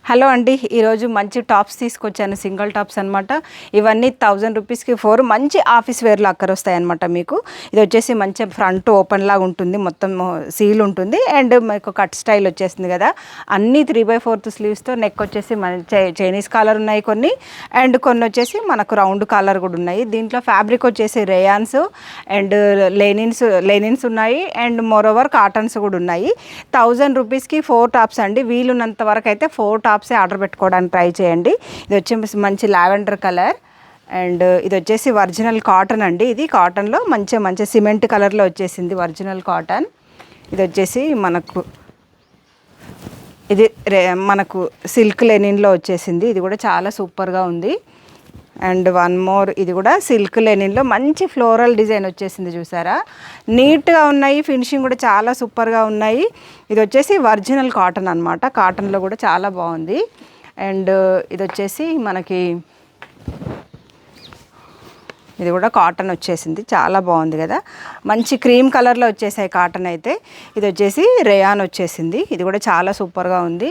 Hello అండి, ఈరోజు మంచి టాప్స్ తీసుకొచ్చాను. సింగిల్ టాప్స్ అనమాట. ఇవన్నీ 1000 రూపీస్కి 4 మంచి ఆఫీస్ వేర్లో అక్కర్ వస్తాయి అనమాట. మీకు ఇది వచ్చేసి మంచి ఫ్రంట్ ఓపెన్ లాగా ఉంటుంది, మొత్తం సీల్ ఉంటుంది అండ్ మీకు కట్ స్టైల్ వచ్చేసింది కదా. అన్నీ 3/4 స్లీవ్స్తో. నెక్ వచ్చేసి చైనీస్ కాలర్ ఉన్నాయి కొన్ని, అండ్ కొన్ని వచ్చేసి మనకు రౌండ్ కాలర్ కూడా ఉన్నాయి. దీంట్లో ఫ్యాబ్రిక్ వచ్చేసి రేయాన్స్ అండ్ లెనిన్స్ ఉన్నాయి అండ్ మోరోవర్ కాటన్స్ కూడా ఉన్నాయి. 1000 రూపీస్కి 4 టాప్స్ అండి. వీలున్నంత వరకు అయితే 4 టాప్సే ఆర్డర్ పెట్టుకోవడానికి ట్రై చేయండి. ఇది వచ్చేసి మంచి లావెండర్ కలర్ అండ్ ఇది వచ్చేసి ఒరిజినల్ కాటన్ అండి. ఇది కాటన్లో మంచి సిమెంట్ కలర్లో వచ్చేసింది ఒరిజినల్ కాటన్. ఇది వచ్చేసి మనకు సిల్క్ లెనిన్లో వచ్చేసింది. ఇది కూడా చాలా సూపర్గా ఉంది. అండ్ వన్ మోర్, ఇది కూడా సిల్క్ లెనిన్లో మంచి ఫ్లోరల్ డిజైన్ వచ్చేసింది, చూసారా. నీట్గా ఉన్నాయి, ఫినిషింగ్ కూడా చాలా సూపర్గా ఉన్నాయి. ఇది వచ్చేసి ఒరిజినల్ కాటన్ అనమాట. కాటన్లో కూడా చాలా బాగుంది. అండ్ ఇది వచ్చేసి మనకి ఇది కూడా కాటన్ వచ్చేసింది, చాలా బాగుంది కదా. మంచి క్రీమ్ కలర్లో వచ్చేసాయి కాటన్ అయితే. ఇది వచ్చేసి రేయాన్ వచ్చేసింది, ఇది కూడా చాలా సూపర్గా ఉంది.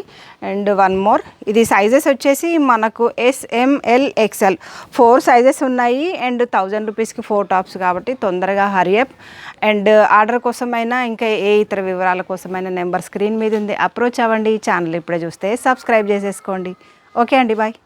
అండ్ వన్ మోర్, ఇది సైజెస్ వచ్చేసి మనకు SML XL 4 సైజెస్ ఉన్నాయి. అండ్ 1000 రూపీస్కి 4 టాప్స్ కాబట్టి తొందరగా హరియప్. అండ్ ఆర్డర్ కోసమైనా ఇంకా ఏ ఇతర వివరాల కోసమైనా నెంబర్ స్క్రీన్ మీద ఉంది, అప్రోచ్ అవ్వండి. ఛానల్ ఇప్పుడే చూస్తే సబ్స్క్రైబ్ చేసేసుకోండి. ఓకే అండి, బాయ్.